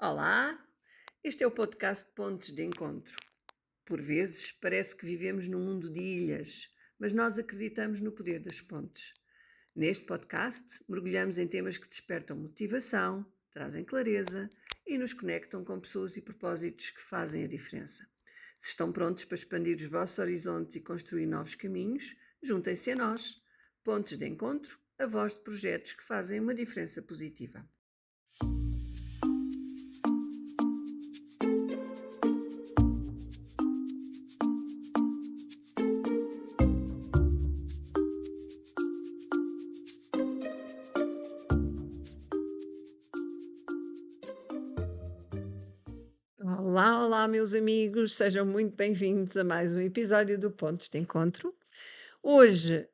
Olá, este é o podcast Pontos de Encontro. Por vezes parece que vivemos num mundo de ilhas, mas nós acreditamos no poder das pontes. Neste podcast, mergulhamos em temas que despertam motivação, trazem clareza e nos conectam com pessoas e propósitos que fazem a diferença. Se estão prontos para expandir os vossos horizontes e construir novos caminhos, juntem-se a nós. Pontos de Encontro, a voz de projetos que fazem uma diferença positiva. Olá, olá, meus amigos, sejam muito bem-vindos a mais um episódio do Pontos de Encontro. Hoje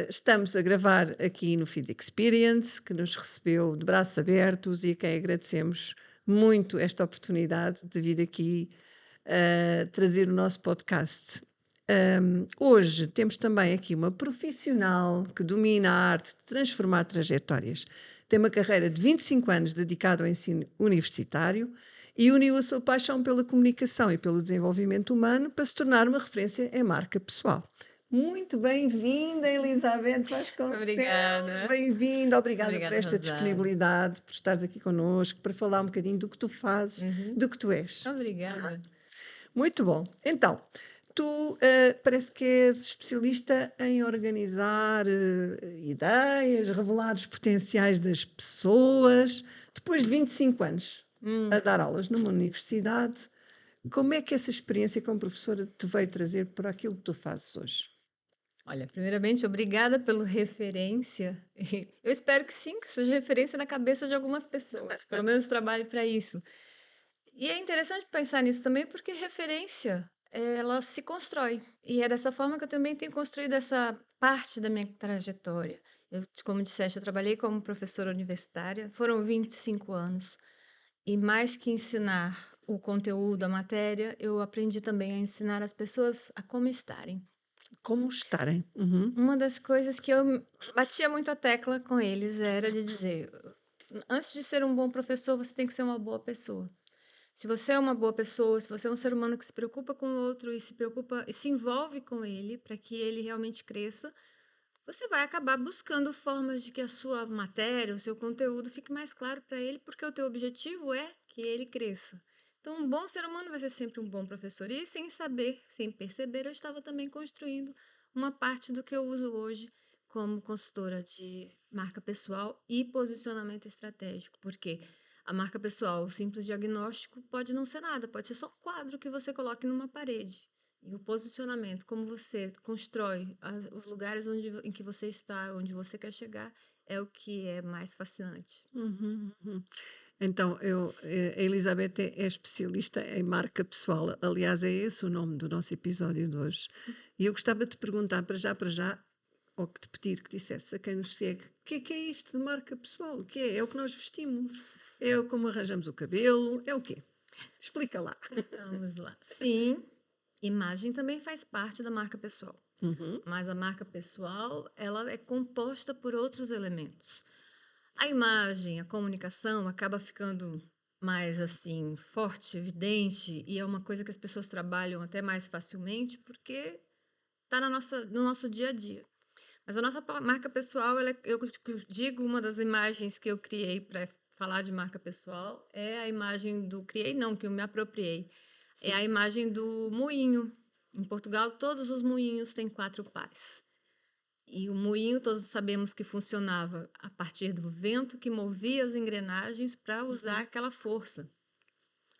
estamos a gravar aqui no Feed Experience, que nos recebeu de braços abertos e a quem agradecemos muito esta oportunidade de vir aqui trazer o nosso podcast. Hoje temos também aqui uma profissional que domina a arte de transformar trajetórias. Tem uma carreira de 25 anos dedicada ao ensino universitário e uniu a sua paixão pela comunicação e pelo desenvolvimento humano para se tornar uma referência em marca pessoal. Muito bem-vinda, Elizabeth Vasconcelos. Obrigada. Bem-vinda, obrigada por Obrigada, esta Rosário. disponibilidade, por estares aqui connosco, para falar um bocadinho do que tu fazes, Uhum. do que tu és. Obrigada. Muito bom. Então, tu parece que és especialista em organizar ideias, revelar os potenciais das pessoas. Depois de 25 anos a Hum, dar aulas numa universidade, como é que essa experiência como professora te veio trazer para aquilo que tu fazes hoje? Olha, primeiramente, obrigada pela referência. Eu espero que sim, que seja referência na cabeça de algumas pessoas. Pelo menos trabalhe para isso. E é interessante pensar nisso também, porque referência, ela se constrói. E é dessa forma que eu também tenho construído essa parte da minha trajetória. Eu, como disseste, eu trabalhei como professora universitária, foram 25 anos. E mais que ensinar o conteúdo, a matéria, eu aprendi também a ensinar as pessoas a como estarem. Como estarem? Uhum. Uma das coisas que eu batia muito a tecla com eles era de dizer: antes de ser um bom professor, você tem que ser uma boa pessoa. Se você é uma boa pessoa, se você é um ser humano que se preocupa com o outro e se preocupa e se envolve com ele para que ele realmente cresça, você vai acabar buscando formas de que a sua matéria, o seu conteúdo fique mais claro para ele, porque o teu objetivo é que ele cresça. Então, um bom ser humano vai ser sempre um bom professor. E sem saber, sem perceber, eu estava também construindo uma parte do que eu uso hoje como consultora de marca pessoal e posicionamento estratégico. Porque a marca pessoal, o simples diagnóstico, pode não ser nada, pode ser só um quadro que você coloque numa parede. E o posicionamento, como você constrói os lugares em que você está, onde você quer chegar, é o que é mais fascinante. Uhum, uhum. Então, a Elizabeth é especialista em marca pessoal. Aliás, é esse o nome do nosso episódio de hoje. E eu gostava de te perguntar para já, ou que te pedir que dissesse a quem nos segue, o que é isto de marca pessoal? O que é? É o que nós vestimos? É o como arranjamos o cabelo? É o quê? Explica lá. Vamos lá. Sim, imagem também faz parte da marca pessoal. Uhum. Mas a marca pessoal, ela é composta por outros elementos. A imagem, a comunicação acaba ficando mais assim forte, evidente, e é uma coisa que as pessoas trabalham até mais facilmente porque está no nosso dia a dia. Mas a nossa marca pessoal, eu digo, uma das imagens que eu criei para falar de marca pessoal é a imagem do. Criei, não, que eu me apropriei. É a imagem do moinho. Em Portugal, todos os moinhos têm quatro pás. E o moinho, todos sabemos que funcionava a partir do vento que movia as engrenagens para usar aquela força.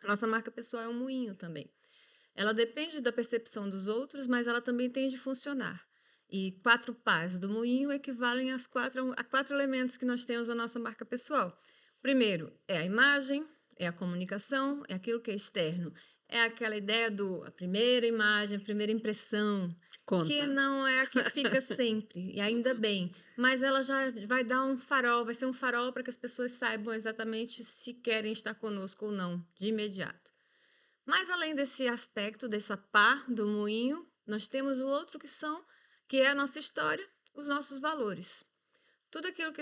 A nossa marca pessoal é um moinho também. Ela depende da percepção dos outros, mas ela também tem de funcionar. E quatro pás do moinho equivalem a quatro elementos que nós temos na nossa marca pessoal. Primeiro é a imagem, é a comunicação, é aquilo que é externo. É aquela ideia do a primeira imagem, a primeira impressão, que Conta. não é a que fica sempre, e ainda bem. Mas ela já vai dar um farol, vai ser um farol para que as pessoas saibam exatamente se querem estar conosco ou não, de imediato. Mas além desse aspecto, dessa pá do moinho, nós temos o outro que é a nossa história, os nossos valores. Tudo aquilo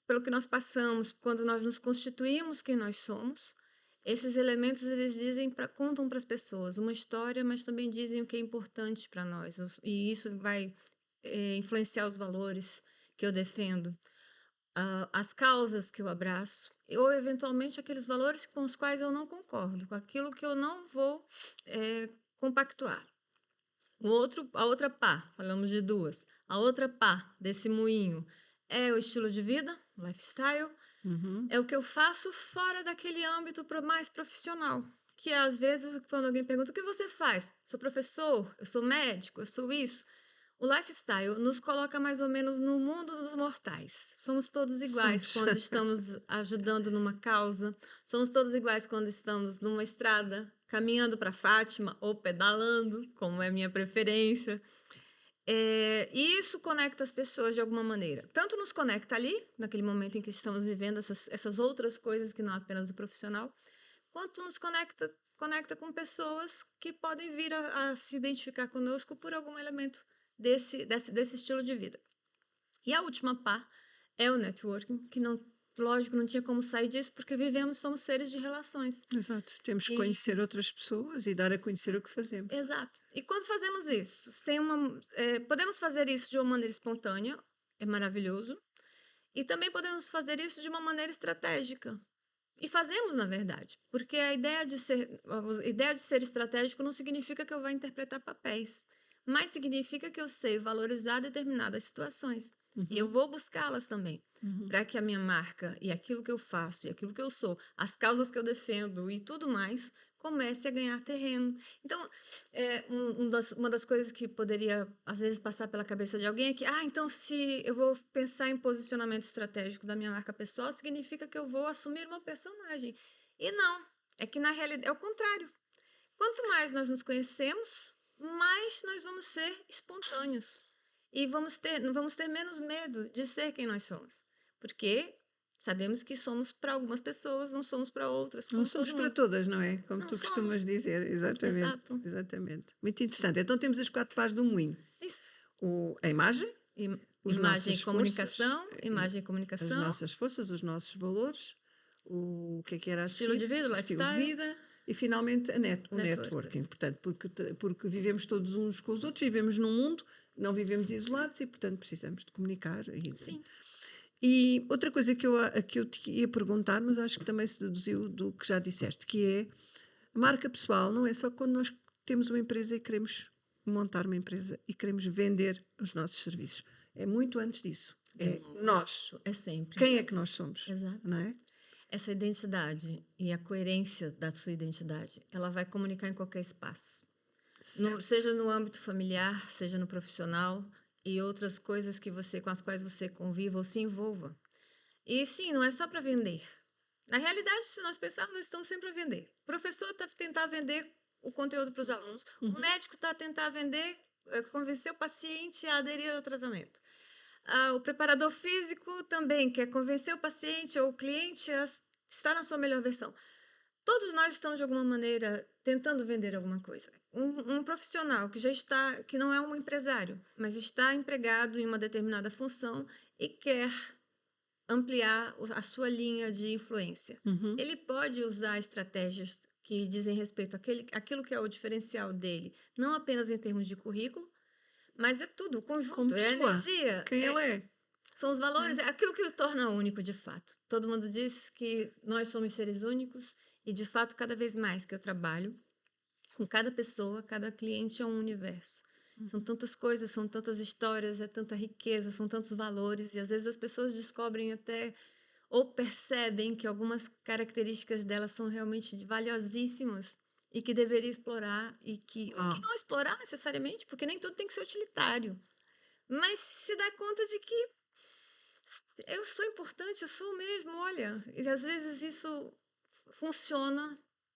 pelo que nós passamos, quando nós nos constituímos quem nós somos, Esses elementos eles dizem contam para as pessoas uma história, mas também dizem o que é importante para nós. E isso vai influenciar os valores que eu defendo, as causas que eu abraço, ou eventualmente aqueles valores com os quais eu não concordo, com aquilo que eu não vou compactuar. A outra pá, falamos de duas, a outra pá desse moinho é o estilo de vida, lifestyle, Uhum. é o que eu faço fora daquele âmbito mais profissional. Que às vezes, quando alguém pergunta o que você faz, sou professor, eu sou médico, eu sou isso. O lifestyle nos coloca mais ou menos no mundo dos mortais. Somos todos iguais Somos. quando estamos ajudando numa causa, somos todos iguais quando estamos numa estrada, caminhando para Fátima ou pedalando, como é a minha preferência. E isso conecta as pessoas de alguma maneira. Tanto nos conecta ali, naquele momento em que estamos vivendo essas outras coisas que não apenas o profissional, quanto nos conecta com pessoas que podem vir a se identificar conosco por algum elemento desse estilo de vida. E a última pá é o networking, que não, lógico, não tinha como sair disso, porque vivemos, somos seres de relações. Exato. Temos que E conhecer outras pessoas e dar a conhecer o que fazemos. Exato. E quando fazemos isso, podemos fazer isso de uma maneira espontânea, é maravilhoso, e também podemos fazer isso de uma maneira estratégica. E fazemos, na verdade, porque a ideia de ser estratégico não significa que eu vá interpretar papéis, mas significa que eu sei valorizar determinadas situações. E eu Uhum. vou buscá-las também, Uhum. para que a minha marca e aquilo que eu faço, e aquilo que eu sou, as causas que eu defendo e tudo mais, comece a ganhar terreno. Então, uma das coisas que poderia, às vezes, passar pela cabeça de alguém é que, então, se eu vou pensar em posicionamento estratégico da minha marca pessoal, significa que eu vou assumir uma personagem. E não, é que na realidade é o contrário. Quanto mais nós nos conhecemos, mais nós vamos ser espontâneos. E vamos ter menos medo de ser quem nós somos. Porque sabemos que somos para algumas pessoas, não somos para outras, Não como somos todo para mundo. todas, não é? Como Não tu costumas somos. dizer, exatamente, Exato. exatamente. Muito interessante. Então temos as 4 pás do moinho. Isso. A imagem, as Imagem e nossas forças, comunicação, imagem e as comunicação, nossas forças, os nossos valores, o que era a estilo de seguir? vida, Estilo de lifestyle, vida e finalmente o network. networking. Portanto, porque vivemos todos uns com os outros, vivemos num mundo, não vivemos isolados e, portanto, precisamos de comunicar. Sim. E outra coisa que eu te ia perguntar, mas acho que também se deduziu do que já disseste, que é a marca pessoal não é só quando nós temos uma empresa e queremos montar uma empresa e queremos vender os nossos serviços. É muito antes disso. É nós. É sempre. Quem é que nós somos? Exato. Não é? Essa identidade e a coerência da sua identidade, ela vai comunicar em qualquer espaço. Certo. Seja no âmbito familiar, seja no profissional e outras coisas com as quais você conviva ou se envolva. E sim, não é só para vender. Na realidade, se nós pensarmos, nós estamos sempre a vender. O professor está a tentar vender o conteúdo para os alunos. O médico está a tentar vender, convencer o paciente a aderir ao tratamento. O preparador físico também quer convencer o paciente ou o cliente a estar na sua melhor versão. Todos nós estamos, de alguma maneira, tentando vender alguma coisa. Um profissional que não é um empresário, mas está empregado em uma determinada função e quer ampliar a sua linha de influência. Uhum. Ele pode usar estratégias que dizem respeito àquilo que é o diferencial dele, não apenas em termos de currículo, mas é tudo, o Como conjunto, é a pessoa. energia, Quem ele é. são os valores, Né? é aquilo que o torna único de fato. Todo mundo diz que nós somos seres únicos e, de fato, cada vez mais que eu trabalho, com cada pessoa, cada cliente é um universo. São tantas coisas, são tantas histórias, é tanta riqueza, são tantos valores, e às vezes as pessoas descobrem até ou percebem que algumas características delas são realmente valiosíssimas e que deveria explorar ou que Ah, não explorar necessariamente, porque nem tudo tem que ser utilitário. Mas se dá conta de que eu sou importante, eu sou mesmo, olha. E às vezes isso funciona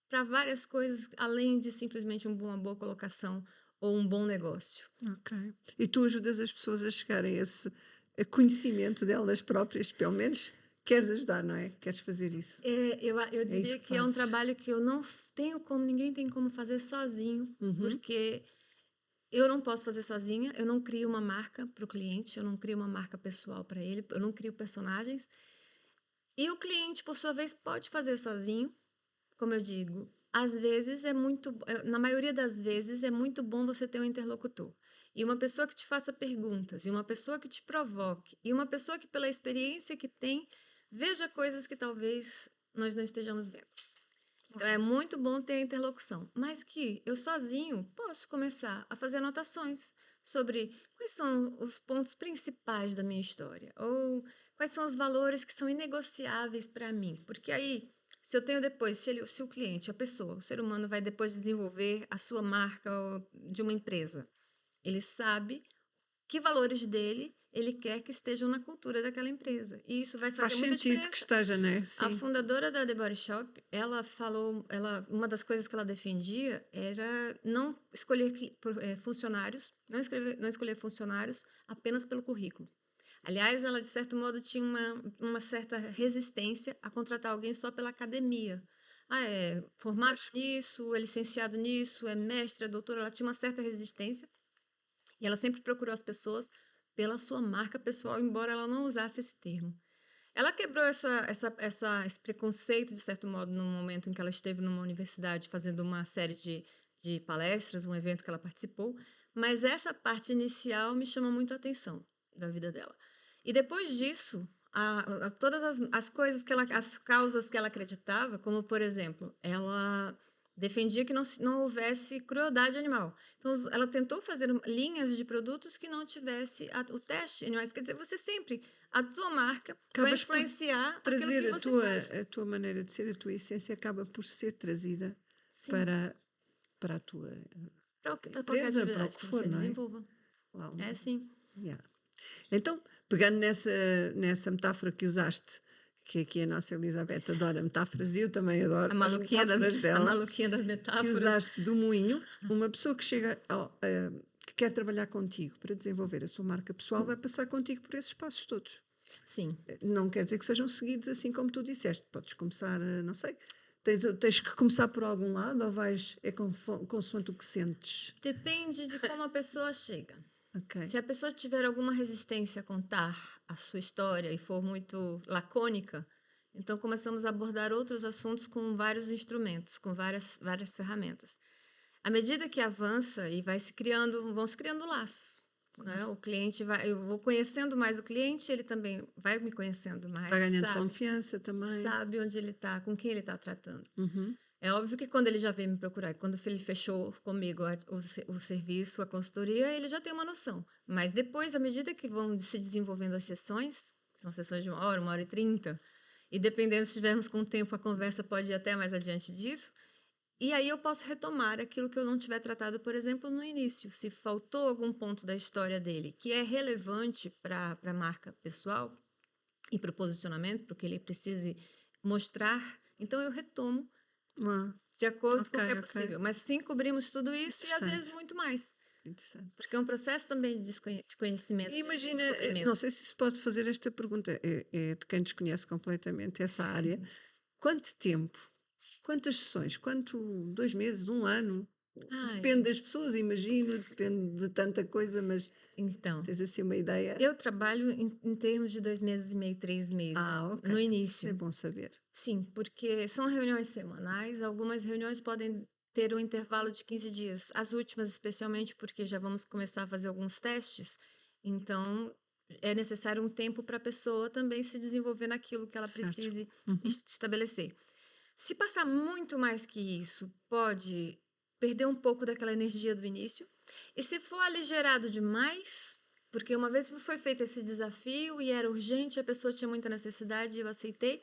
para várias coisas, além de simplesmente uma boa colocação ou um bom negócio. ok. E tu ajudas as pessoas a chegarem a esse a conhecimento delas próprias, pelo menos queres ajudar, não é? Queres fazer isso. Eu É isso diria que que é um fazes. trabalho que eu não tenho como, ninguém tem como fazer sozinho, Uhum. porque eu não posso fazer sozinha, eu não crio uma marca para o cliente, eu não crio uma marca pessoal para ele, eu não crio personagens. E o cliente, por sua vez, pode fazer sozinho, como eu digo, às vezes na maioria das vezes é muito bom você ter um interlocutor. E uma pessoa que te faça perguntas, e uma pessoa que te provoque, e uma pessoa que, pela experiência que tem, veja coisas que talvez nós não estejamos vendo. Então é muito bom ter a interlocução, mas que eu sozinho posso começar a fazer anotações sobre quais são os pontos principais da minha história, ou quais são os valores que são inegociáveis para mim, porque aí, se eu tenho depois, se o cliente, a pessoa, o ser humano vai depois desenvolver a sua marca de uma empresa, ele sabe que valores dele ele quer que estejam na cultura daquela empresa, e isso vai Faz fazer muita sentido que diferença. esteja, né? A Sim. fundadora da The Body Shop, ela falou, uma das coisas que ela defendia era não escolher funcionários, não escolher funcionários apenas pelo currículo. Aliás, ela de certo modo tinha uma certa resistência a contratar alguém só pela academia. Ah, é formado Pois. nisso, é licenciado nisso, é mestre, é doutora. Ela tinha uma certa resistência e ela sempre procurou as pessoas pela sua marca pessoal, embora ela não usasse esse termo. Ela quebrou esse preconceito, de certo modo, no momento em que ela esteve numa universidade fazendo uma série de palestras, um evento que ela participou, mas essa parte inicial me chama muito a atenção da vida dela. E depois disso, todas as coisas as causas que ela acreditava, como por exemplo, ela defendia que não houvesse crueldade animal. Então, ela tentou fazer linhas de produtos que não tivesse o teste de animais. Quer dizer, você sempre a tua marca vai Acabas por influenciar aquilo trazer que você faz. a tua maneira de ser, a tua essência acaba por ser trazida Sim, para, para a tua para qualquer empresa, para o atividade que que for, você não é? desenvolva. Uau. É sim. Yeah. Então, pegando nessa metáfora que usaste, que aqui a nossa Elizabeth adora metáforas e eu também A adoro as maluquinha das, metáforas a dela, maluquinha das que metáforas. usaste do moinho, uma pessoa que chega que quer trabalhar contigo para desenvolver a sua marca pessoal vai passar contigo por esses passos todos. Sim. Não quer dizer que sejam seguidos assim como tu disseste. Podes começar, não sei, tens que começar por algum lado ou vais, é consoante o que sentes. Depende de como a pessoa chega. Ok. Se a pessoa tiver alguma resistência a contar a sua história e for muito lacônica, então começamos a abordar outros assuntos com vários instrumentos, com várias ferramentas. À medida que avança e vão se criando laços, né? Claro. O cliente eu vou conhecendo mais o cliente, ele também vai me conhecendo mais, Vai ganhando confiança também. sabe onde ele está, com quem ele está tratando. Uhum. É óbvio que quando ele já veio me procurar, quando ele fechou comigo o serviço, a consultoria, ele já tem uma noção. Mas depois, à medida que vão se desenvolvendo as sessões, são sessões de 1 hora e 30, e dependendo se tivermos com tempo, a conversa pode ir até mais adiante disso, e aí eu posso retomar aquilo que eu não tiver tratado, por exemplo, no início. Se faltou algum ponto da história dele que é relevante para a marca pessoal e para o posicionamento, para o que ele precise mostrar, então eu retomo Ah, de acordo ok, com o que é ok. possível. Mas sim, cobrimos tudo isso e às vezes Interessante. muito mais. Interessante. Porque é um processo também de conhecimento, E de imagina, não descobrimento. sei se se pode fazer esta pergunta, é de quem desconhece completamente essa área. Quanto tempo? Quantas sessões? 2 meses, 1 ano? Depende Ai, das pessoas, imagino, depende de tanta coisa, mas então, tens assim uma ideia? eu trabalho em termos de 2 meses e meio, 3 meses, Ok. no Isso é início. bom saber. Sim, porque são reuniões semanais, algumas reuniões podem ter um intervalo de 15 dias, as últimas especialmente porque já vamos começar a fazer alguns testes, então é necessário um tempo para a pessoa também se desenvolver naquilo que ela Certo. precise Uhum. estabelecer. Se passar muito mais que isso, pode perder um pouco daquela energia do início, e se for aligerado demais, porque uma vez foi feito esse desafio e era urgente, a pessoa tinha muita necessidade e eu aceitei,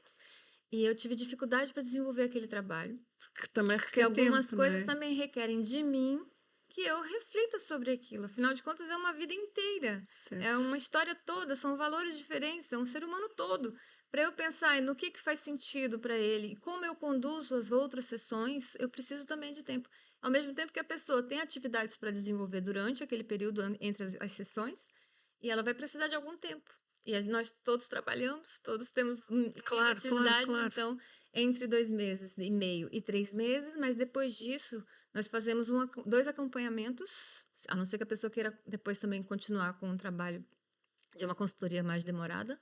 e eu tive dificuldade para desenvolver aquele trabalho, Que também porque requer algumas tempo, não coisas é? também requerem de mim que eu reflita sobre aquilo. Afinal de contas, é uma vida inteira, é Certo. uma história toda, são valores diferentes, é um ser humano todo. Para eu pensar no que faz sentido para ele e como eu conduzo as outras sessões, eu preciso também de tempo. Ao mesmo tempo que a pessoa tem atividades para desenvolver durante aquele período entre as sessões, e ela vai precisar de algum tempo. E nós todos trabalhamos, todos temos minhas Claro, claro, atividades, claro. então entre 2 meses e meio e 3 meses, mas depois disso nós fazemos dois acompanhamentos, a não ser que a pessoa queira depois também continuar com um trabalho de uma consultoria mais demorada.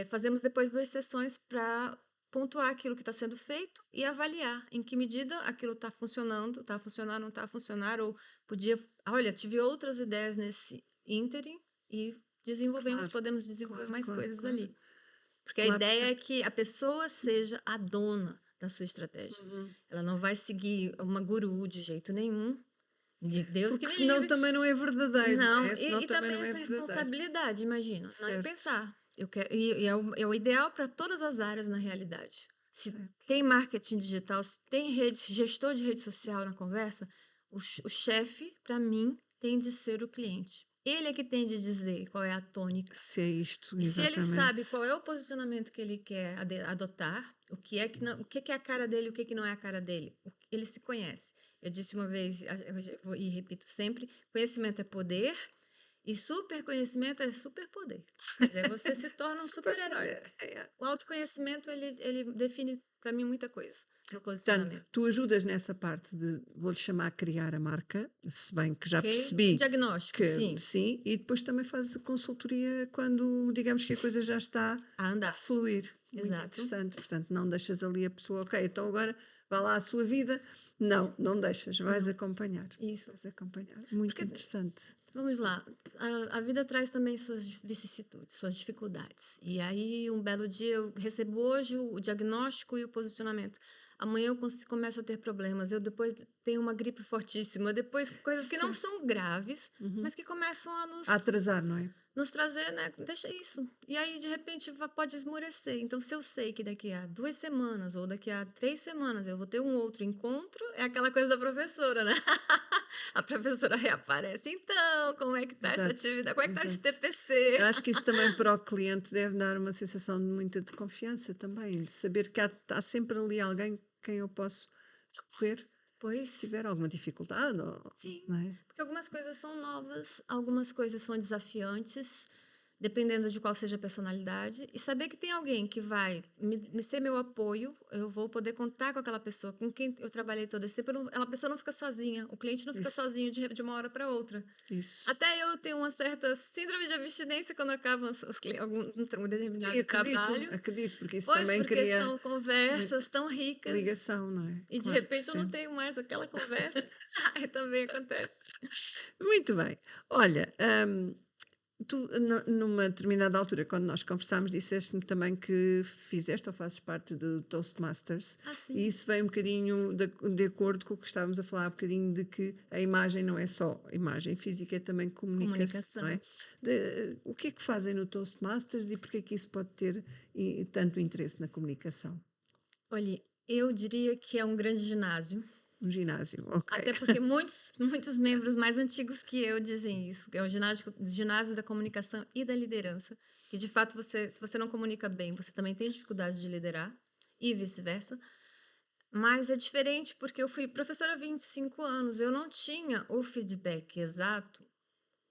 Fazemos depois 2 sessões para pontuar aquilo que está sendo feito e avaliar em que medida aquilo está funcionando, está a funcionar, não está a funcionar, ou podia, olha, tive outras ideias nesse ínterim e desenvolvemos, Claro, podemos desenvolver claro, mais claro, coisas claro. ali. Porque a Claro, ideia porque é que a pessoa seja a dona da sua estratégia. uhum. Ela não vai seguir uma guru de jeito nenhum. De Deus que Porque me senão livre. também não é verdadeiro, não Não, é? Senão e também também não é essa verdadeiro. responsabilidade, imagina, não é Certo, pensar. Eu quero, e é o ideal para todas as áreas na realidade. Se certo. tem marketing digital, se tem gestor de rede social na conversa, o chefe, para mim, tem de ser o cliente. Ele é que tem de dizer qual é a tônica. Se é isto, E se ele sabe exatamente. qual é o posicionamento que ele quer adotar, o que é que não, o que é a cara dele, o que é que não é a cara dele, ele se conhece. Eu disse uma vez, e repito sempre, conhecimento é poder e super conhecimento é superpoder. Quer dizer, você se torna um Super, super-herói. é. O autoconhecimento, ele define para mim muita coisa no Portanto, posicionamento. tu ajudas nessa parte de, vou-lhe chamar, criar a marca, se bem que já Ok? percebi Diagnóstico, que sim, sim, e depois também fazes a consultoria quando, digamos que a coisa já está a a andar. fluir. Muito Exato. interessante. Portanto, não deixas ali a pessoa, ok, então agora vá lá à sua vida. Não, não deixas, vais Não, acompanhar. isso. Vais acompanhar. Muito Porque interessante. vamos lá, a vida traz também suas vicissitudes, suas dificuldades. E aí, um belo dia, eu recebo hoje o diagnóstico e o posicionamento. Amanhã eu começo a ter problemas. Eu depois tenho uma gripe fortíssima. Depois, coisas que não Certo. são graves, Uhum. mas que começam a A atrasar, não é? nos trazer, né? Deixa isso. E aí, de repente, pode esmorecer. Então, se eu sei que daqui a 2 semanas ou daqui a 3 semanas eu vou ter um outro encontro, é aquela coisa da professora, né? A professora reaparece. Então, como é que tá essa Exato, atividade? Como é que tá esse exato. TPC? Eu acho que isso também para o cliente deve dar uma sensação de muita de confiança também, de saber que há sempre ali alguém quem eu posso recorrer se Pois tiver alguma dificuldade, ou, sim, não é? porque algumas coisas são novas, algumas coisas são desafiantes, dependendo de qual seja a personalidade, e saber que tem alguém que vai me ser meu apoio, eu vou poder contar com aquela pessoa com quem eu trabalhei todo esse tempo, a pessoa não fica sozinha, o cliente não fica Isso, sozinho de uma hora para outra. isso. Até eu tenho uma certa síndrome de abstinência quando acabam um Sim, determinado acredito, trabalho, acredito, porque isso pois também porque cria são conversas tão ricas ligação, não é? e de Claro que repente eu não sim. tenho mais aquela conversa. Aí também acontece. Muito bem. Olha, tu, numa determinada altura, quando nós conversámos, disseste-me também que fizeste ou fazes parte do Toastmasters, e Assim, isso vem um bocadinho de acordo com o que estávamos a falar, um bocadinho de que a imagem não é só imagem física, é também comunicação, não é? comunicação. O que é que fazem no Toastmasters e porque é que isso pode ter tanto interesse na comunicação? Olhe, eu diria que é um grande ginásio, Um ginásio, ok. até porque muitos membros mais antigos que eu dizem isso, que é o ginásio da comunicação e da liderança, que de fato se você não comunica bem, você também tem dificuldade de liderar e vice-versa. Mas é diferente porque eu fui professora há 25 anos, eu não tinha o feedback exato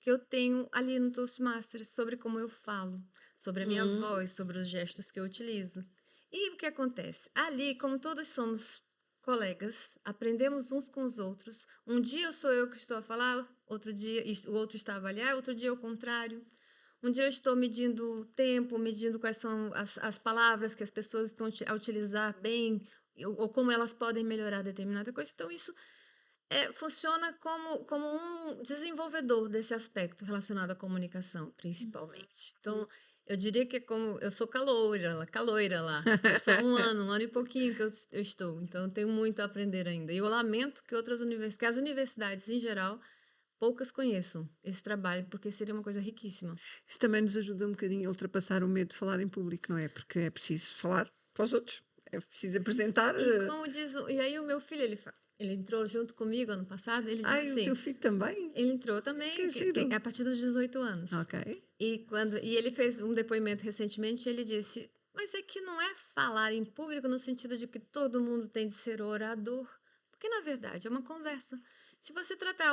que eu tenho ali no Toastmasters sobre como eu falo, sobre a minha Hum, voz, sobre os gestos que eu utilizo. E o que acontece? Ali, como todos somos colegas, aprendemos uns com os outros. Um dia sou eu que estou a falar, outro dia o outro está a avaliar, outro dia é o contrário. Um dia eu estou medindo o tempo, medindo quais são as palavras que as pessoas estão a utilizar bem, ou como elas podem melhorar determinada coisa. Então, isso funciona como um desenvolvedor desse aspecto relacionado à comunicação, principalmente. Então, eu diria que é como eu sou caloira lá. É só um ano e pouquinho que eu estou. Então, eu tenho muito a aprender ainda. E eu lamento que que as universidades em geral, poucas conheçam esse trabalho, porque seria uma coisa riquíssima. isso também nos ajuda um bocadinho a ultrapassar o medo de falar em público, não é? Porque é preciso falar para os outros, é preciso apresentar. E como diz, e aí o meu filho, ele entrou junto comigo ano passado, ele disse Ai, o teu assim, filho também? ele entrou também, Que que é giro. a partir dos 18 anos. Ok. E ele fez um depoimento recentemente, e ele disse: "Mas é que não é falar em público no sentido de que todo mundo tem de ser orador, porque na verdade é uma conversa. Se você tratar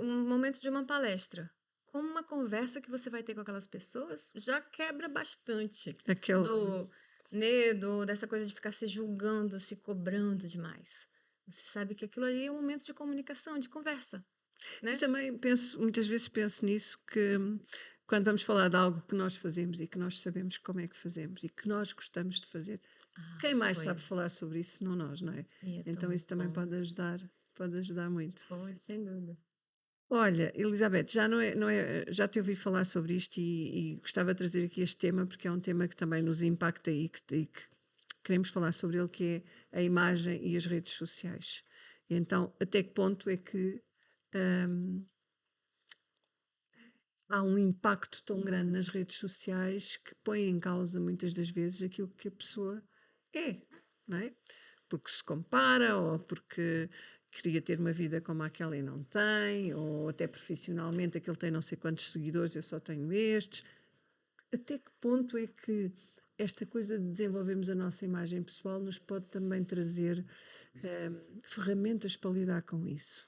um momento de uma palestra como uma conversa que você vai ter com aquelas pessoas, já quebra bastante Aquele. do medo, dessa coisa de ficar se julgando, se cobrando demais. Você sabe que aquilo ali é um momento de comunicação, de conversa, E né?" também penso, muitas vezes penso nisso, que quando vamos falar de algo que nós fazemos e que nós sabemos como é que fazemos e que nós gostamos de fazer, Quem Ah, mais sabe pois. falar sobre isso senão nós, não é? E é Então tão isso também bom. pode ajudar muito. Pode, sem dúvida. Olha, Elizabeth, já não é, já te ouvi falar sobre isto e gostava de trazer aqui este tema porque é um tema que também nos impacta e que queremos falar sobre ele, que é a imagem e as redes sociais. Então, até que ponto é que hum, há um impacto tão grande nas redes sociais que põe em causa muitas das vezes aquilo que a pessoa é, não é? Porque se compara ou porque queria ter uma vida como aquela e não tem, ou até profissionalmente aquele tem não sei quantos seguidores, eu só tenho estes. Até que ponto é que esta coisa de desenvolvermos a nossa imagem pessoal nos pode também trazer ferramentas para lidar com isso?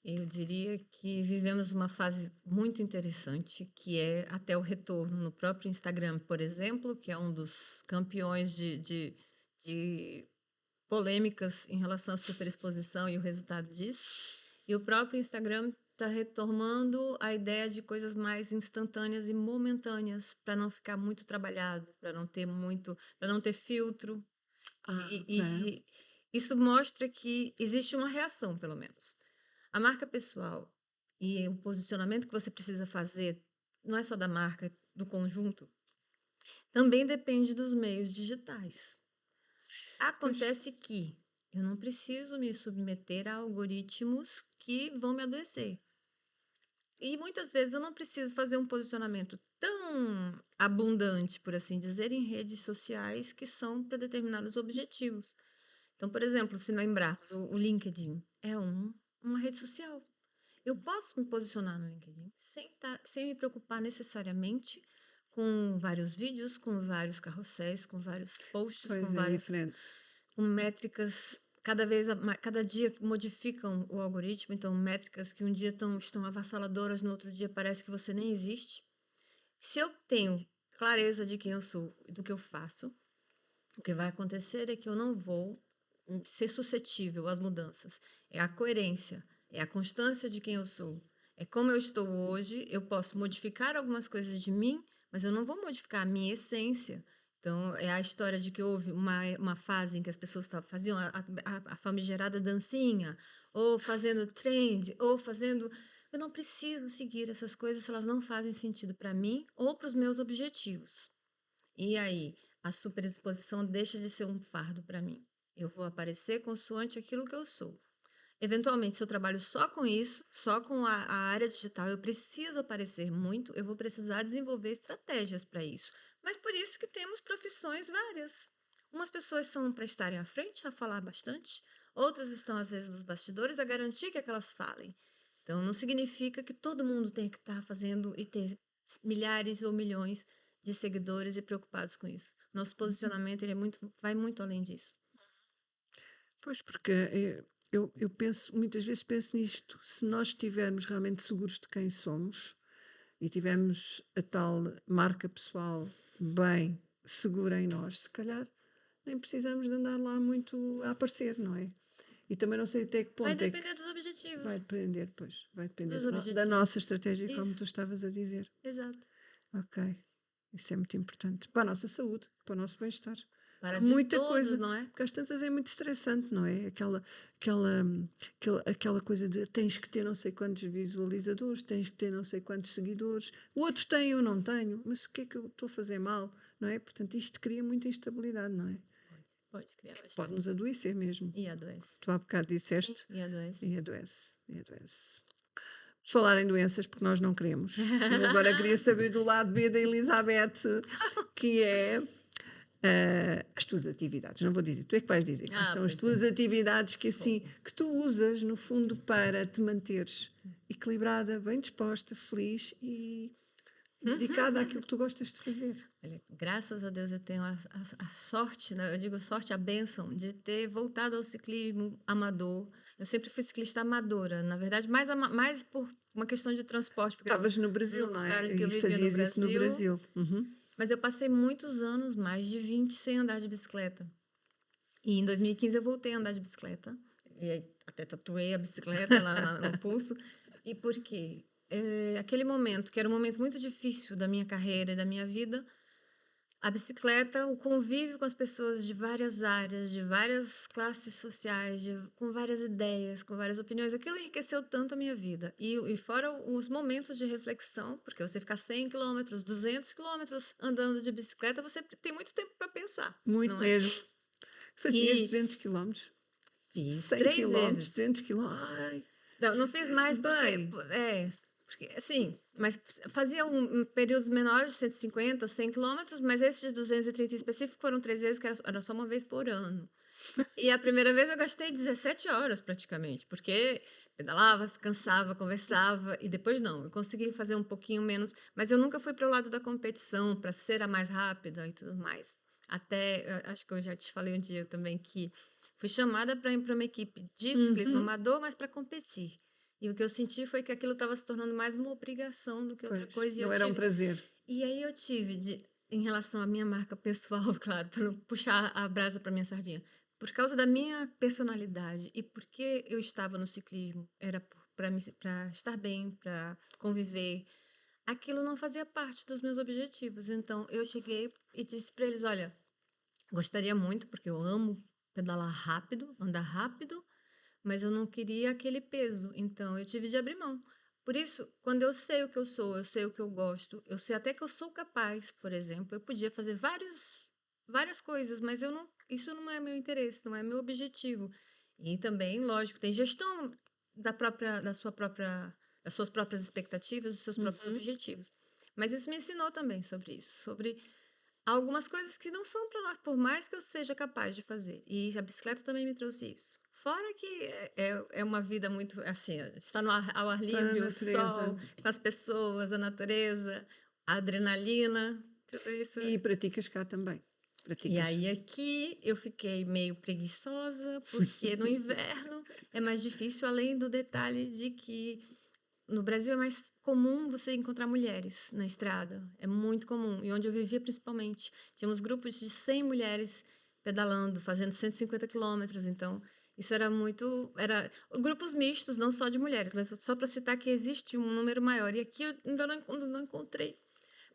Eu diria que vivemos uma fase muito interessante, que é até o retorno no próprio Instagram, por exemplo, que é um dos campeões de polêmicas em relação à superexposição e o resultado disso. E o próprio Instagram está retomando a ideia de coisas mais instantâneas e momentâneas, para não ficar muito trabalhado, para não ter filtro. Ah, ok. E isso mostra que existe uma reação, pelo menos. A marca pessoal e o posicionamento que você precisa fazer, não é só da marca, é do conjunto, também depende dos meios digitais. Pois, Acontece que eu não preciso me submeter a algoritmos que vão me adoecer. E muitas vezes eu não preciso fazer um posicionamento tão abundante, por assim dizer, em redes sociais que são para determinados objetivos. Então, por exemplo, se lembrarmos, o LinkedIn é uma rede social. Eu posso me posicionar no LinkedIn sem me preocupar necessariamente com vários vídeos, com vários carrosséis, com vários posts, pois é diferente. com métricas cada dia que modificam o algoritmo, então métricas que um dia estão avassaladoras, no outro dia parece que você nem existe. Se eu tenho clareza de quem eu sou e do que eu faço, o que vai acontecer é que eu não vou ser suscetível às mudanças. É a coerência, é a constância de quem eu sou. É como eu estou hoje, eu posso modificar algumas coisas de mim, mas eu não vou modificar a minha essência. Então, é a história de que houve uma fase em que as pessoas faziam a famigerada dancinha, ou fazendo trend, ou fazendo. Eu não preciso seguir essas coisas se elas não fazem sentido para mim ou para os meus objetivos. E aí, a superexposição deixa de ser um fardo para mim. Eu vou aparecer consoante aquilo que eu sou. Eventualmente, se eu trabalho só com isso, só com a área digital, eu preciso aparecer muito, eu vou precisar desenvolver estratégias para isso. Mas por isso que temos profissões várias. Umas pessoas são para estarem à frente, a falar bastante, outras estão, às vezes, nos bastidores a garantir que aquelas falem. Então, não significa que todo mundo tem que estar fazendo e ter milhares ou milhões de seguidores e preocupados com isso. Nosso posicionamento ele vai muito além disso. Pois, porque eu penso, muitas vezes penso nisto, se nós estivermos realmente seguros de quem somos e tivermos a tal marca pessoal bem segura em nós, se calhar nem precisamos de andar lá muito a aparecer, não é? E também não sei até que Vai ponto é que depender dos objetivos. vai depender, pois, vai depender Dos da nossa objetivos. estratégia, como tu Isso, estavas a dizer. exato. Ok, isso é muito importante para a nossa saúde, para o nosso bem-estar. Para Há de muita todos, coisa, não é? porque às tantas é muito estressante, não é? Aquela coisa de tens que ter não sei quantos visualizadores, tens que ter não sei quantos seguidores, o outro tem, eu não tenho, mas o que é que eu estou a fazer mal, não é? Portanto, isto cria muita instabilidade, não é? Pode criar Pode-nos bastante. adoecer mesmo. E adoece. Tu há bocado Sim, disseste e adoece. e adoece, e adoece. Falar em doenças, porque nós não queremos. Eu agora queria saber do lado B da Elizabeth, que é as tuas atividades. Não vou dizer, tu é que vais dizer quais Ah, são as pois é. tuas atividades que assim Bom. que tu usas no fundo para te manteres equilibrada, bem disposta, feliz e dedicada àquilo que tu gostas de fazer. Olha, graças a Deus eu tenho a sorte, né? Eu digo sorte, a bênção de ter voltado ao ciclismo amador. Eu sempre fui ciclista amadora, na verdade, mais por uma questão de transporte, porque Estavas no no Brasil, não é? lugar em que eu E vivia no fazias isso no Brasil, Brasil. Uhum. mas eu passei muitos anos, mais de 20, sem andar de bicicleta. E em 2015 eu voltei a andar de bicicleta. E aí até tatuei a bicicleta no pulso. E por quê? Aquele momento, que era um momento muito difícil da minha carreira e da minha vida, A bicicleta, o convívio com as pessoas de várias áreas, de várias classes sociais, com várias ideias, com várias opiniões, aquilo enriqueceu tanto a minha vida. E fora os momentos de reflexão, porque você ficar 100 quilômetros, 200 quilômetros andando de bicicleta, você tem muito tempo para pensar, Muito não é? mesmo. Fazias E 200 quilómetros, fiz 100 três quilómetros, vezes. 200 quilómetros. Ai, Não, não fiz mais porque, bem, porque assim, mas fazia períodos menores de 150, 100 quilômetros, mas esses de 230 em específico foram 3 vezes, que era só uma vez por ano. E a primeira vez eu gastei 17 horas praticamente, porque pedalava, se cansava, conversava, e depois não, eu consegui fazer um pouquinho menos, mas eu nunca fui para o lado da competição, para ser a mais rápida e tudo mais. Até, acho que eu já te falei um dia também que fui chamada para ir para uma equipe de ciclismo uhum, amador, mas para competir. E o que eu senti foi que aquilo estava se tornando mais uma obrigação do que outra pois, coisa, não era um prazer. e aí eu tive em relação à minha marca pessoal, claro, para não puxar a brasa para minha sardinha. Por causa da minha personalidade e porque eu estava no ciclismo, era para estar bem, para conviver, aquilo não fazia parte dos meus objetivos. Então eu cheguei e disse para eles: olha, gostaria muito, porque eu amo pedalar rápido, andar rápido, mas eu não queria aquele peso, então eu tive de abrir mão. Por isso, quando eu sei o que eu sou, eu sei o que eu gosto, eu sei até que eu sou capaz, por exemplo, eu podia fazer várias coisas, mas eu não, isso não é meu interesse, não é meu objetivo. E também, lógico, tem gestão das suas próprias expectativas, dos seus próprios Uhum. objetivos. Mas isso me ensinou também sobre isso, sobre algumas coisas que não são para nós, por mais que eu seja capaz de fazer. E a bicicleta também me trouxe isso. Fora que é uma vida muito assim, estar ao ar Estar na livre, o natureza. sol, com as pessoas, a natureza, a adrenalina, tudo isso. E praticas cá também. E Praticas. aí aqui eu fiquei meio preguiçosa, porque no inverno é mais difícil, além do detalhe de que no Brasil é mais comum você encontrar mulheres na estrada, é muito comum. E onde eu vivia principalmente, tínhamos grupos de 100 mulheres pedalando, fazendo 150 quilômetros, então isso era muito, era grupos mistos, não só de mulheres, mas só para citar que existe um número maior. E aqui eu ainda não encontrei,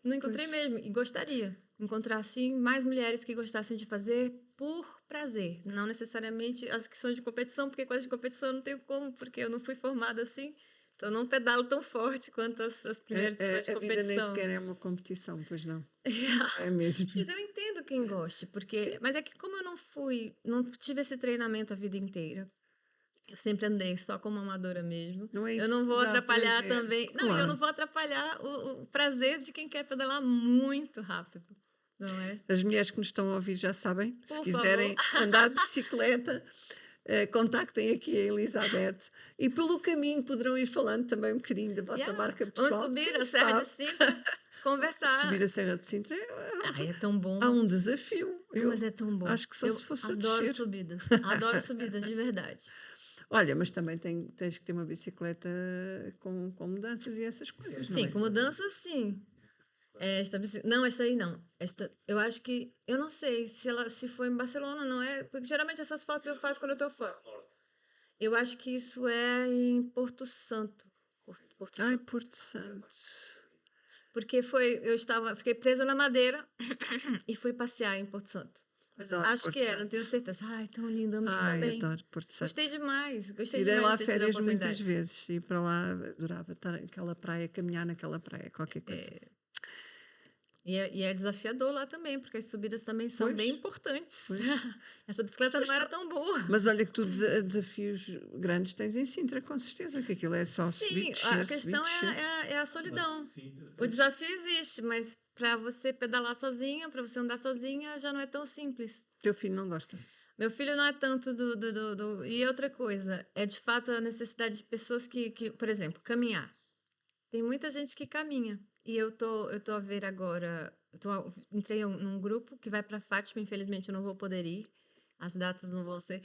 não Pois. encontrei mesmo, e gostaria de encontrar assim mais mulheres que gostassem de fazer por prazer, não necessariamente as que são de competição, porque coisas de competição eu não tenho como, porque eu não fui formada assim. Então eu não pedalo tão forte quanto as A, mulheres que são de a vida nem competição. sequer é uma competição, pois não. Não é mesmo. Mas eu entendo quem goste, Sim, porque mas é que como eu não tive esse treinamento a vida inteira, eu sempre andei só como amadora mesmo. não é Eu isso que não te vou dá atrapalhar prazer. também. Não, e eu não Claro. vou atrapalhar o prazer de quem quer pedalar muito rápido, não é? As mulheres que nos estão a ouvir já sabem, se Por favor. quiserem andar de bicicleta, contactem aqui a Elizabeth e pelo caminho poderão ir falando também um bocadinho da vossa Yeah. marca Vamos pessoal, subir quem a Serra de sabe Sintra, subir conversar. a Serra de Sintra Ai, é tão há bom. um desafio. Não, mas Eu é tão bom. acho que só se Eu fosse a adoro descer. subidas. Adoro subidas, de verdade. Olha, mas também tens que ter uma bicicleta com mudanças e essas coisas, não Sim, é? com mudança, sim. Não, esta aí não. Eu acho que, eu não sei se foi em Barcelona, não é? Porque geralmente essas fotos eu faço quando eu tô fora. Eu acho que isso é em Porto Santo. Porto Ai, Santo. Porto Santo. Porque fiquei presa na Madeira e fui passear em Porto Santo. Mas Adoro acho que Porto é, não Santo. tenho certeza. Ai, tão lindo, amei Ai, também. adoro Porto Santo. Gostei Irei demais lá de ter tido a férias muitas oportunidade. vezes. Ir para lá, adorava estar naquela praia, caminhar naquela praia, qualquer coisa. E é desafiador lá também, porque as subidas também são bem Pois, importantes. pois. Essa bicicleta Pois não era tá. tão boa. Mas olha que tu desafios grandes tens em Sintra, com certeza, que aquilo é só Sim, a subir, questão descer. é a solidão. O Pois. desafio existe, mas para você pedalar sozinha, para você andar sozinha, já não é tão simples. Teu filho não gosta. Meu filho não é tanto E outra coisa, é de fato a necessidade de pessoas por exemplo, caminhar. Tem muita gente que caminha. E eu tô a ver agora. Entrei num grupo que vai para Fátima, infelizmente eu não vou poder ir. As datas não vão ser.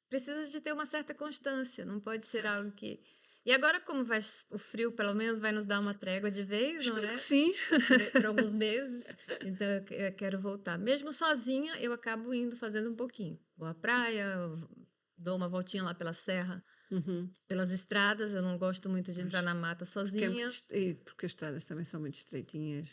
Precisa de ter uma certa constância, não pode ser Certo. algo que. E agora, como o frio, pelo menos, vai nos dar uma trégua de vez, não Espero que é? sim. Por alguns meses, então eu quero voltar. Mesmo sozinha, eu acabo indo fazendo um pouquinho. Vou à praia, dou uma voltinha lá pela serra, Uhum. pelas estradas, eu não gosto muito de entrar Pois. na mata Porque é muito sozinha. porque as estradas também são muito estreitinhas.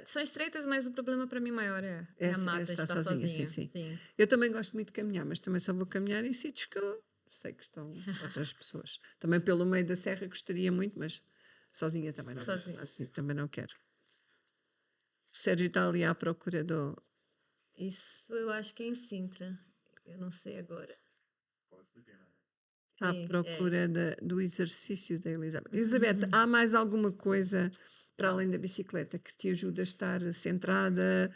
São estreitas, mas o problema para mim maior é a É mata, de estar estar sozinha, sim, sozinha, sim. sim, Eu também gosto muito de caminhar, mas também só vou caminhar em sítios que eu sei que estão outras pessoas. Também pelo meio da serra gostaria muito, mas sozinha também não, sozinha. assim, também não quero. O Sérgio está ali à procura Isso eu acho que é em Sintra, eu não sei agora. à Sim, é. procura do exercício da Elizabeth. Elizabeth, há mais alguma coisa para além da bicicleta que te ajuda a estar centrada,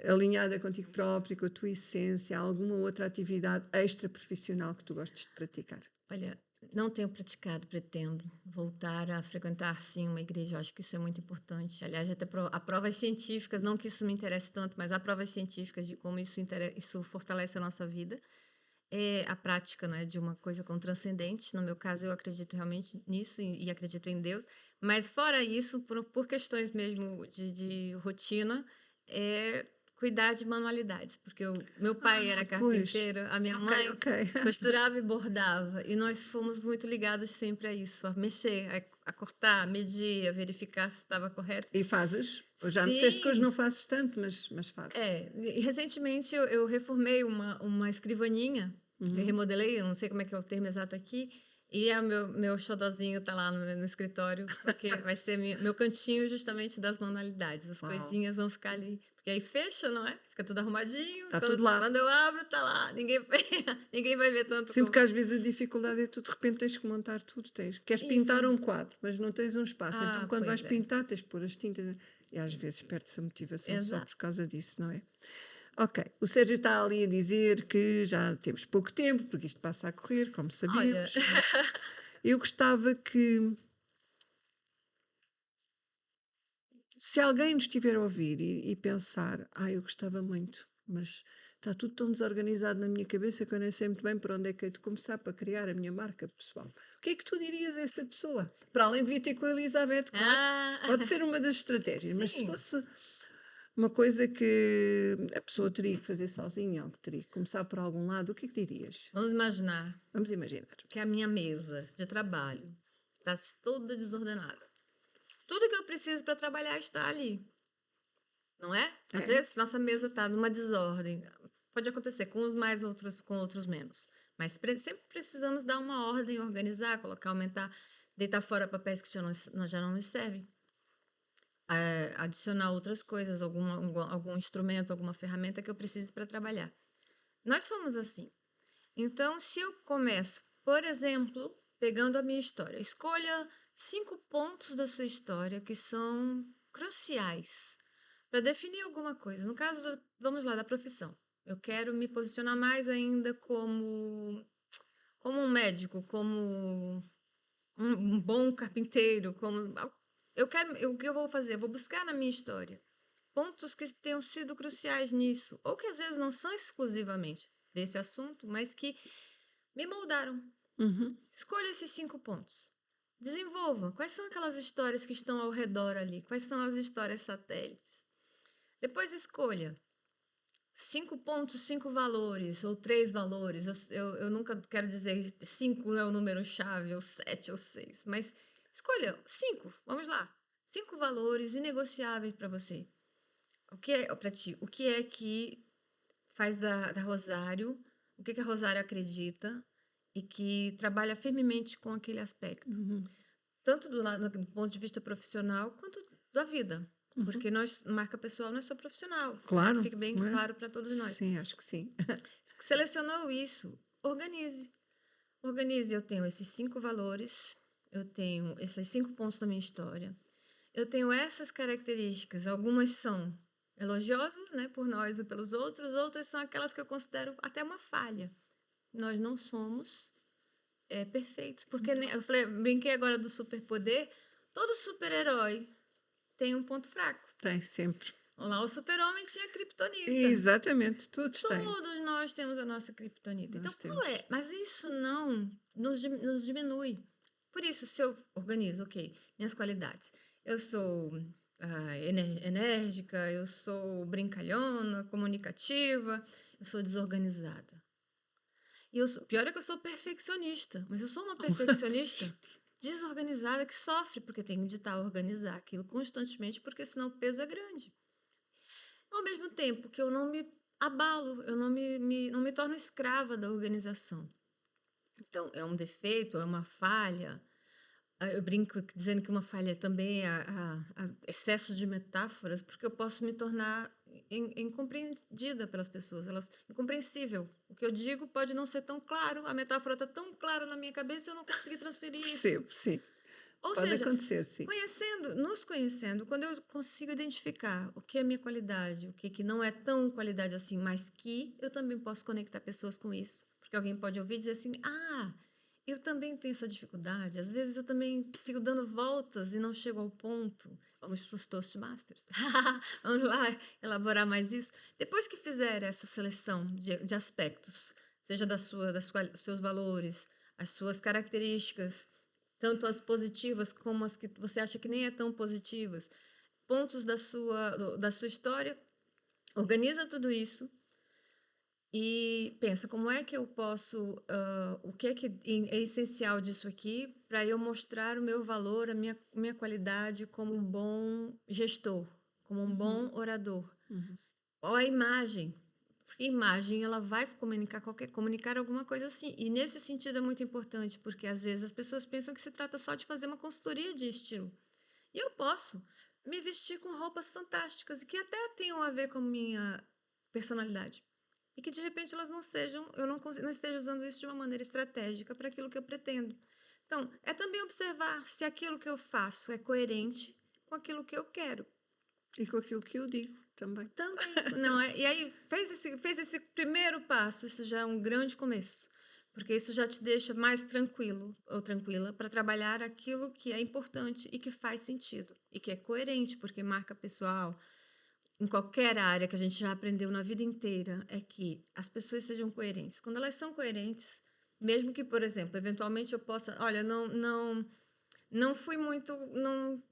alinhada contigo própria, com a tua essência? Há alguma outra atividade extra profissional que tu gostes de praticar? Olha, não tenho praticado, pretendo voltar a frequentar sim uma igreja, eu acho que isso é muito importante. Aliás, até há provas científicas, não que isso me interesse tanto, mas há provas científicas de como isso fortalece a nossa vida. É a prática, né, de uma coisa com transcendente. No meu caso, eu acredito realmente nisso e acredito em Deus. Mas fora isso, por questões mesmo de rotina, é cuidar de manualidades, porque meu pai era Pois. carpinteiro, a minha Ok, mãe ok. costurava e bordava, e nós fomos muito ligados sempre a isso, a mexer, a cortar, a medir, a verificar se estava correto. E fazes? Ou já me disseste que hoje Sim, não fazes tanto, mas fazes. e recentemente eu reformei uma escrivaninha, eu Uhum. remodelei, eu não sei como é que é o termo exato aqui, e meu xodozinho tá lá no escritório, porque vai ser meu cantinho justamente das manualidades. As Uau, coisinhas vão ficar ali, porque aí fecha, não é? Fica tudo arrumadinho, está tudo lá. quando eu abro, tá lá, ninguém, ninguém vai ver tanto Sinto como. que às vezes a dificuldade é tu de repente tens que montar tudo. Queres Isso. pintar um quadro, mas não tens um espaço. Então Ah, quando pois vais é. pintar tens de pôr as tintas. E às vezes perde-se a motivação só Exato. por causa disso, não é? Ok, o Sérgio está ali a dizer que já temos pouco tempo, porque isto passa a correr, como Olha, sabíamos. Eu gostava que, se alguém nos estiver a ouvir e pensar, eu gostava muito, mas está tudo tão desorganizado na minha cabeça que eu nem sei muito bem por onde é que hei de começar para criar a minha marca pessoal. O que é que tu dirias a essa pessoa? Para além de vir ter com a Elizabeth, claro, ah, isso pode ser uma das estratégias, mas se sim, fosse uma coisa que a pessoa teria que fazer sozinha ou que teria que começar por algum lado, o que é que dirias? vamos imaginar Vamos imaginar. que a minha mesa de trabalho está toda desordenada. Tudo que eu preciso para trabalhar está ali, não é? Às É? vezes nossa mesa está numa desordem. Pode acontecer com uns mais, outros com outros menos. Mas sempre precisamos dar uma ordem, organizar, colocar, aumentar, deitar fora papéis que já não nos servem. Adicionar outras coisas, algum instrumento, alguma ferramenta que eu precise para trabalhar. Nós somos assim. Então, se eu começo, por exemplo, pegando a minha história, escolha 5 pontos da sua história que são cruciais para definir alguma coisa. No caso, vamos lá, da profissão. Eu quero me posicionar mais ainda como um médico, como um bom carpinteiro, o que eu vou fazer? Eu vou buscar na minha história pontos que tenham sido cruciais nisso, ou que às vezes não são exclusivamente desse assunto, mas que me moldaram. Uhum. Escolha esses 5 pontos. Desenvolva. Quais são aquelas histórias que estão ao redor ali? Quais são as histórias satélites? Depois escolha 5 pontos, 5 valores, ou 3 valores. Eu nunca quero dizer 5 é o número chave, ou 7 ou 6, mas escolha 5. Vamos lá. 5 valores inegociáveis para você. O que é para ti? O que é que faz da Rosário? O que a Rosário acredita e que trabalha firmemente com aquele aspecto? Uhum. Tanto do ponto de vista profissional quanto da vida. Uhum. Porque nós, marca pessoal, não é só profissional. Quero que Claro, fique bem não é? claro para todos nós. Sim, acho que sim. Selecionou isso, organize. Organize, eu tenho esses 5 valores, eu tenho esses 5 pontos da minha história, eu tenho essas características, algumas são elogiosas, né, por nós ou pelos outros, outras são aquelas que eu considero até uma falha. Nós não somos perfeitos, porque eu falei, brinquei agora do superpoder, todo super-herói tem um ponto fraco. Tem sempre. Lá o super-homem tinha criptonita. Exatamente, todos têm. Todos nós temos a nossa criptonita. Então, Nós qual temos. é? Mas isso não nos diminui. Por isso, se eu organizo, ok, minhas qualidades. Eu sou enérgica, eu sou brincalhona, comunicativa, eu sou desorganizada. Pior é que eu sou perfeccionista, mas eu sou uma perfeccionista desorganizada que sofre porque tem que editar, organizar aquilo constantemente, porque senão o peso é grande. Ao mesmo tempo que eu não me abalo, eu não me torno escrava da organização. Então, é um defeito, é uma falha. Eu brinco dizendo que uma falha também é excesso de metáforas, porque eu posso me tornar incompreendida pelas pessoas, incompreensível. O que eu digo pode não ser tão claro, a metáfora está tão clara na minha cabeça e eu não consegui transferir isso. Percebo, sim. Ou Pode seja, acontecer, sim. nos conhecendo, quando eu consigo identificar o que é minha qualidade, o que não é tão qualidade assim, mas que eu também posso conectar pessoas com isso. Porque alguém pode ouvir e dizer assim, eu também tenho essa dificuldade, às vezes eu também fico dando voltas e não chego ao ponto. Vamos para os Toastmasters. Vamos lá elaborar mais isso. Depois que fizer essa seleção de aspectos, seja dos seus valores, as suas características, tanto as positivas como as que você acha que nem é tão positivas, pontos da sua história, organiza tudo isso e pensa como é que eu posso, o que é essencial disso aqui para eu mostrar o meu valor, a minha qualidade como um bom gestor, como um bom orador. Ou a imagem, porque a imagem ela vai comunicar alguma coisa assim. E nesse sentido é muito importante, porque às vezes as pessoas pensam que se trata só de fazer uma consultoria de estilo. E eu posso me vestir com roupas fantásticas e que até tenham a ver com a minha personalidade. E que de repente elas não esteja usando isso de uma maneira estratégica para aquilo que eu pretendo. Então, é também observar se aquilo que eu faço é coerente com aquilo que eu quero. E com aquilo que eu digo também. Também, não é? E aí, fez esse primeiro passo, isso já é um grande começo. Porque isso já te deixa mais tranquilo ou tranquila para trabalhar aquilo que é importante e que faz sentido. E que é coerente, porque marca pessoal, em qualquer área que a gente já aprendeu na vida inteira, é que as pessoas sejam coerentes. Quando elas são coerentes, mesmo que, por exemplo, eventualmente eu possa, olha, não fui muito,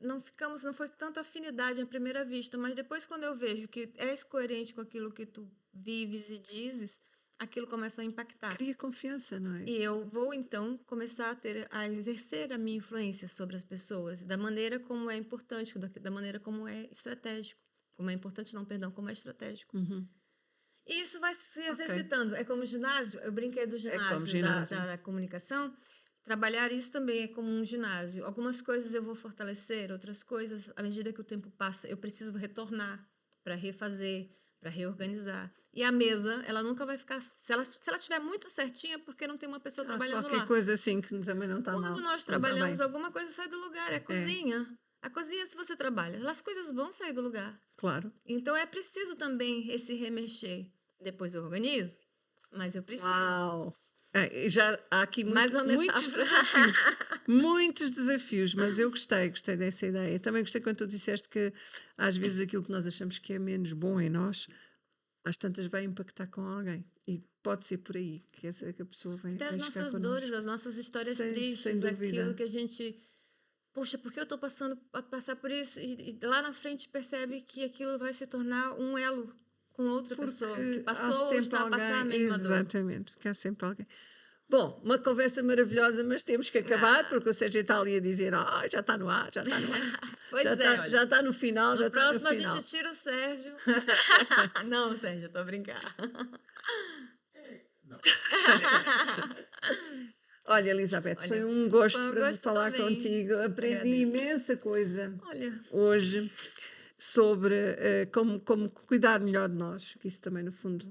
não foi tanta afinidade à primeira vista, mas depois quando eu vejo que és coerente com aquilo que tu vives e dizes, aquilo começa a impactar. Cria confiança, não é? E eu vou, então, começar a exercer a minha influência sobre as pessoas, da maneira como é importante, da maneira como é estratégico. Como é importante, não, perdão, como é estratégico. E isso vai se exercitando. É como ginásio, eu brinquei do ginásio, da comunicação. Trabalhar isso também é como um ginásio. Algumas coisas eu vou fortalecer, outras coisas, à medida que o tempo passa, eu preciso retornar para refazer, para reorganizar. E a mesa, ela nunca vai ficar... Se ela estiver muito certinha, porque não tem uma pessoa trabalhando qualquer lá. coisa assim que também não está mal. Quando nós trabalhamos, alguma coisa sai do lugar. É a cozinha. A cozinha, se você trabalha, as coisas vão sair do lugar. Claro. Então, é preciso também esse remexer. Depois eu organizo, mas eu preciso. Uau! Já há aqui Mais uma muitos desafios. Muitos desafios, mas eu gostei dessa ideia. Também gostei quando tu disseste que às vezes aquilo que nós achamos que é menos bom em nós, às tantas vai impactar com alguém. E pode ser por aí que a pessoa vem Até as chegar nossas connosco. dores, as nossas histórias Sem tristes, dúvida. aquilo que a gente... Puxa, por que eu estou passar por isso? E lá na frente percebe que aquilo vai se tornar um elo com outra pessoa que passou ou está a passar a mesma dor. Exatamente, porque há sempre alguém. Bom, uma conversa maravilhosa, mas temos que acabar, porque o Sérgio está ali a dizer, já está no ar, já está no ar. Pois já está no final, já está no próximo final. a gente tira o Sérgio. Não, Sérgio, estou a brincar. Olha, Elizabeth, foi um gosto para falar também. contigo. Aprendi imensa coisa hoje sobre como cuidar melhor de nós, que isso também, no fundo,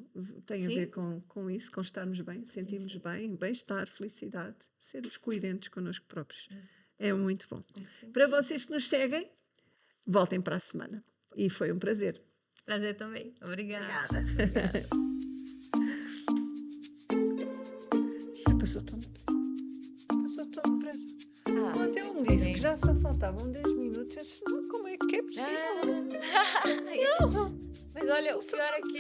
tem a ver com isso, com estarmos bem, sentirmos bem, bem-estar, felicidade, sermos coerentes connosco próprios. É muito bom. Para vocês que nos seguem, voltem para a semana. E foi um prazer. Prazer também. Obrigada. Passou tão depressa. Quando ele me disse que já só faltavam 10 minutos, eu disse, não, como é que é possível? Não, mas olha, o pior é que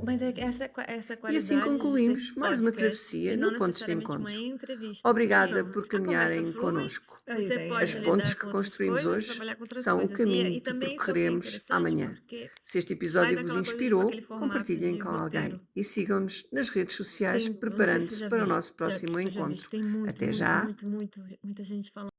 Mas é que essa é a E assim qualidade de ser concluímos mais uma podcast travessia e não no Pontos de necessariamente uma Encontro. entrevista, Obrigada porque por a conversa caminharem flui, conosco. A você ideia pode é As lidar pontes com que outras construímos coisas, hoje trabalhar com outras são o coisas. E caminho que também isso é o que é percorreremos interessante, amanhã. porque Se este sai episódio vos daquela coisa, tipo, aquele inspirou, formato compartilhem de com roteiro. alguém e sigam-nos nas redes sociais, Eu não sei se você preparando-se já para o viste nosso já próximo se tu já viste, encontro. tem muito, Até muito, já! muito, muito muita gente falando